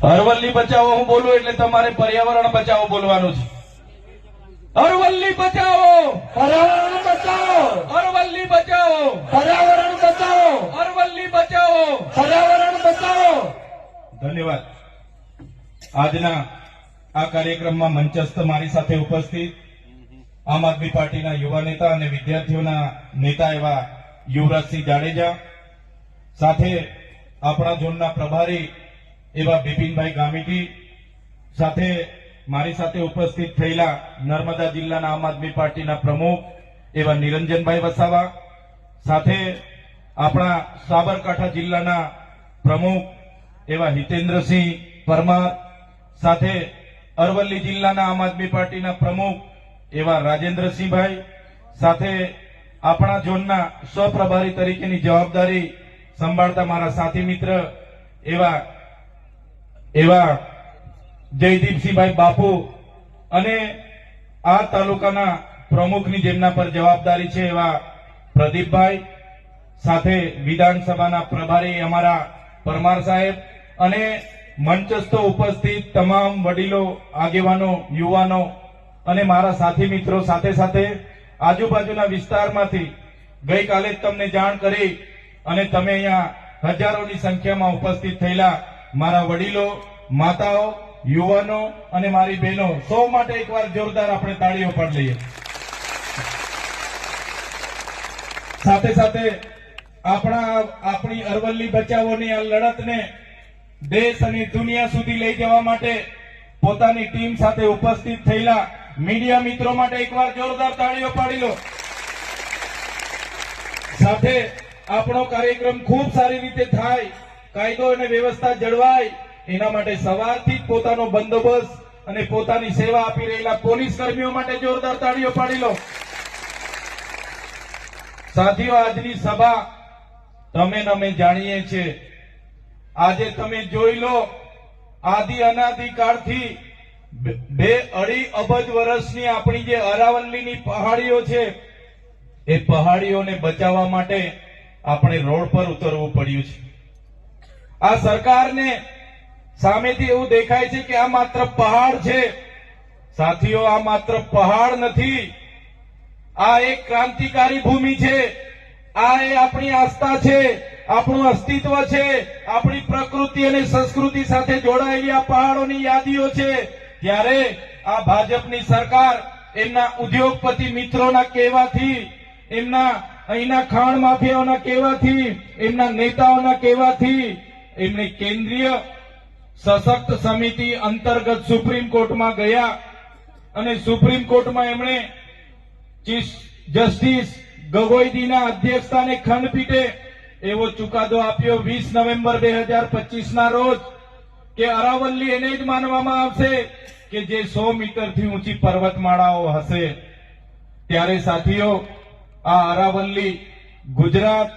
અરવલ્લી બચાવો હું બોલું એટલે તમારે પર્યાવરણ બચાવો બોલવાનું છે. અરવલ્લી બચાવો, પર્યાવરણ બચાવો, અરવલ્લી બચાવો, પર્યાવરણ બચાવો, અરવલ્લી બચાવો, પર્યાવરણ બચાવો. ધન્યવાદ. આજના આ કાર્યક્રમમાં મંચસ્થ મારી સાથે ઉપસ્થિત આમ આદમી પાર્ટીના યુવા નેતા અને વિદ્યાર્થીઓના નેતા એવા યુવરાજસિંહ જાડેજા, સાથે આપણા ઝોનના પ્રભારી એવા બિપિનભાઈ ગામિતી, સાથે મારી સાથે ઉપસ્થિત થયેલા નર્મદા જિલ્લાના આમ આદમી પાર્ટીના પ્રમુખ એવા નિરંજનભાઈ વસાવા, સાથે આપણા સાબરકાંઠા જિલ્લાના પ્રમુખ એવા હિતેન્દ્રસિંહ પરમાર, સાથે અરવલ્લી જિલ્લાના આમ આદમી પાર્ટીના પ્રમુખ એવા રાજેન્દ્રસિંહભાઈ, સાથે આપણા ઝોનના સહપ્રભારી તરીકેની જવાબદારી સંભાળતા મારા સાથી મિત્ર એવા જયદીપસિંહભાઈ બાપુ, અને આ તાલુકાના પ્રમુખની જેમના પર જવાબદારી છે એવા પ્રદીપભાઈ, સાથે વિધાનસભાના પ્રભારી અમારા પરમાર સાહેબ, અને મંચસ્થ ઉપસ્થિત તમામ વડીલો, આગેવાનો, યુવાનો અને મારા સાથી મિત્રો, સાથે સાથે આજુબાજુના વિસ્તારમાંથી ગઈકાલે જ તમને જાણ કરી અને તમે અહીંયા હજારોની સંખ્યામાં ઉપસ્થિત થયેલા મારા વડીલો, માતાઓ, યુવાનો અને મારી બહેનો, સૌ માટે એકવાર જોરદાર આપણે તાળીઓ પાડી લઈએ. સાથે સાથે આપણી અરવલ્લી બચાવોની આ લડતને દેશ અને દુનિયા સુધી લઈ જવા માટે પોતાની ટીમ સાથે ઉપસ્થિત થયેલા મીડિયા મિત્રો માટે એકવાર જોરદાર તાળીઓ પાડી લો. સાથે આપણો કાર્યક્રમ ખૂબ સારી રીતે થાય, કાયદો અને વ્યવસ્થા જળવાય, એના માટે સવારથી જ પોતાનો બંદોબસ્ત અને પોતાની સેવા આપી રહેલા પોલીસ કર્મીઓ માટે જોરદાર તાળીઓ પાડી લો. સાથીઓ, આજની સભા અમે જાણીએ છીએ. આજે તમે જોઈ લો, આદિ અનાદિ કાળથી 2-2.5 અબજ વર્ષની આપણી જે અરાવલ્લીની પહાડીઓ છે, એ પહાડીઓને બચાવવા માટે આપણે રોડ પર ઉતરવું પડ્યું છે. આ સરકારને સામેથી એવું દેખાય છે કે આ માત્ર પહાડ છે. સાથીઓ, આ માત્ર પહાડ નથી, આ એક ક્રાંતિકારી ભૂમિ છે. આ એ આપણી આસ્થા છે, આપણું અસ્તિત્વ છે, આપણી પ્રકૃતિ અને સંસ્કૃતિ સાથે જોડાયેલી આ પહાડોની યાદીઓ છે. ત્યારે આ ભાજપની સરકાર એમના ઉદ્યોગપતિ મિત્રોના કહેવાથી, એમના અહીંના ખાણ માફિયાઓના કહેવાથી, એમના નેતાઓના કહેવાથી એમણે કેન્દ્રીય સશક્ત સમિતિ અંતર્ગત સુપ્રીમ કોર્ટમાં ગયા અને સુપ્રીમ કોર્ટમાં એમણે ચીફ જસ્ટિસ ગગોઈજીના અધ્યક્ષસ્થાને ખંડપીઠે એવો ચુકાદો આપ્યો 20 નવેમ્બર 2025ના રોજ કે અરાવલ્લી એને જ માનવામાં આવશે કે જે 100 મીટરથી ઊંચી પર્વતમાળાઓ હશે. ત્યારે સાથીઓ, આ અરાવલ્લી ગુજરાત,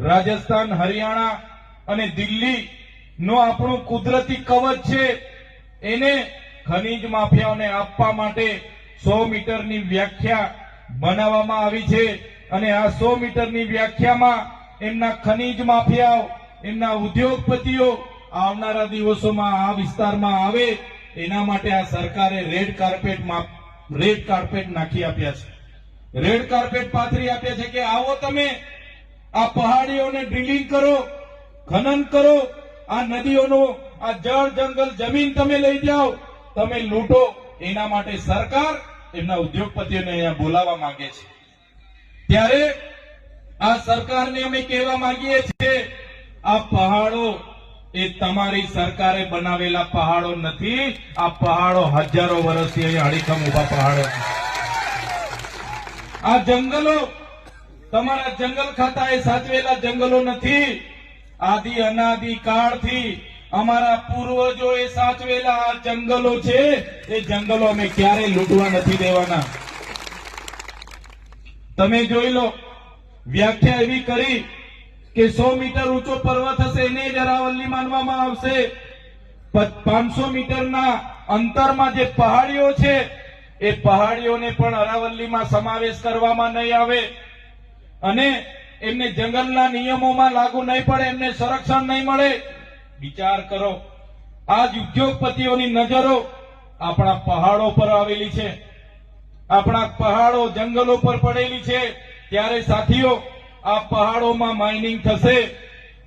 રાજસ્થાન, હરિયાણા અને દિલ્હી નો આપણું કુદરતી કવચ છે. એને ખનીજ માફિયાઓને આપવા માટે 100 મીટરની વ્યાખ્યા બનાવવામાં આવી છે. અને આ 100 મીટરની વ્યાખ્યામાં એમના ખનીજ માફિયાઓ, એમના ઉદ્યોગપતિઓ આવનારા દિવસોમાં આ વિસ્તારમાં આવે, એના માટે આ સરકારે રેડ કાર્પેટ નાખી આપ્યા છે. રેડ કાર્પેટ પાથરી આપ્યા છે કે આવો, તમે આ પહાડીઓને ડ્રિલિંગ કરો, ખનન કરો, આ નદીઓનો આ જળ, જંગલ, જમીન તમે લઈ જાઓ, તમે લૂંટો. એના માટે સરકાર એમના ઉદ્યોગપતિઓને અહીંયા બોલાવવા માંગે છે. ત્યારે આ સરકારને અમે કહેવા માંગીએ છીએ, આ પહાડો એ તમારી સરકારે બનાવેલા પહાડો નથી. આ પહાડો હજારો વર્ષથી અહીંયા અડીખમ ઉભા પહાડો છે. આ જંગલો તમારા જંગલ ખાતાએ સાચવેલા જંગલો નથી. આદિ અનાદિ કાળથી અમારા પૂર્વજોએ સાચવેલા આ જંગલો છે. એ જંગલો અમે ક્યારે લૂંટવા નથી દેવાના. તમે જોઈ લો, વ્યાખ્યા એવી કરી કે 100 મીટર ઊંચો પર્વત હશે એને જ અરાવલ્લી માનવામાં આવશે. 500 મીટરના અંતરમાં જે પહાડીઓ છે, એ પહાડીઓને પણ અરાવલ્લીમાં સમાવેશ કરવામાં નહીં આવે અને એમને જંગલના નિયમોમાં લાગુ નહીં પડે, એમને સંરક્ષણ નહીં મળે. વિચાર કરો, આ જ ઉદ્યોગપતિઓની નજરો આપણા પહાડો પર આવેલી છે, આપણા પહાડો જંગલો પર પડેલી છે. ત્યારે સાથીઓ, આ પહાડોમાં માઇનિંગ થશે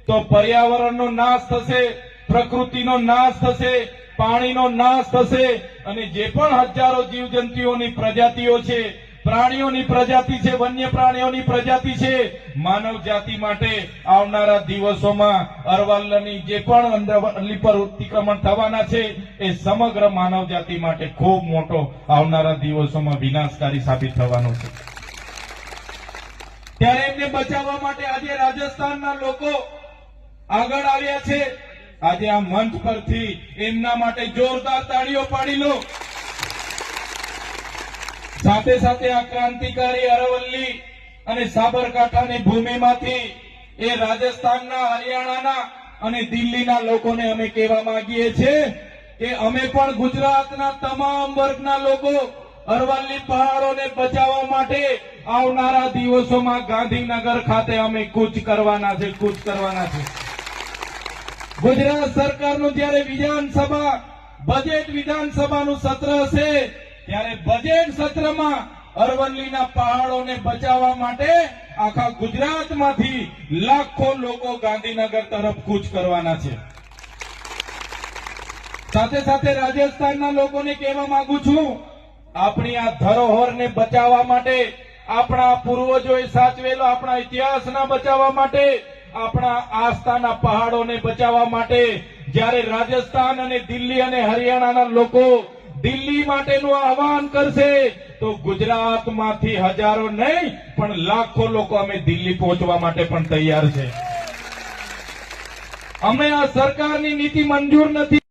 તો પર્યાવરણનો નાશ થશે, પ્રકૃતિનો નાશ થશે, પાણીનો નાશ થશે અને જે પણ હજારો જીવજંતુઓની પ્રજાતિઓ છે, પ્રાણીઓની પ્રજાતિ છે, વન્ય પ્રાણીઓની પ્રજાતિ છે, માનવ જાતિ માટે આવનારા દિવસોમાં અરવલ્લીની જે પણ અરવલ્લી પર અતિક્રમણ થવાના છે એ સમગ્ર માનવ જાતિ માટે ખૂબ મોટો આવનારા દિવસોમાં વિનાશકારી સાબિત થવાનો છે. ત્યારે એમને બચાવવા માટે આજે રાજસ્થાનના લોકો આગળ આવ્યા છે. આજે આ મંચ પરથી એમના માટે જોરદાર તાળીઓ પાડી લો. સાથે સાથે આ ક્રાંતિકારી અરવલ્લી અને સાબરકાંઠાની ભૂમિમાંથી એ રાજસ્થાનના, હરિયાણાના અને દિલ્હીના લોકોને અમે કહેવા માંગીએ છીએ કે અમે પણ ગુજરાતના તમામ વર્ગના લોકો અરવલ્લી પહાડોને બચાવવા માટે આવનારા દિવસોમાં ગાંધીનગર ખાતે અમે કૂચ કરવાના છે, કૂચ કરવાના છે. ગુજરાત સરકારનું જ્યારે વિધાનસભા બજેટ વિધાનસભાનું સત્ર હશે ત્યારે બજેટ સત્રમાં અરવલ્લીના પહાડોને બચાવવા માટે આખા ગુજરાતમાંથી લાખો લોકો ગાંધીનગર તરફ કૂચ કરવાના છે. સાથે સાથે રાજસ્થાનના લોકોને કહેવા માંગુ છું, આપણી આ ધરોહરને બચાવવા માટે, આપણા પૂર્વજોએ સાચવેલો આપણા ઇતિહાસના બચાવવા માટે, આપણા આસ્થાના પહાડોને બચાવવા માટે જ્યારે રાજસ્થાન અને દિલ્હી અને હરિયાણાના લોકો દિલ્હી માટેનું આહવાન કરશે તો ગુજરાતમાંથી હજારો નહીં પણ લાખો લોકો અમે દિલ્હી પહોંચવા માટે પણ તૈયાર છે. અમે આ સરકારની નીતિ મંજૂર નથી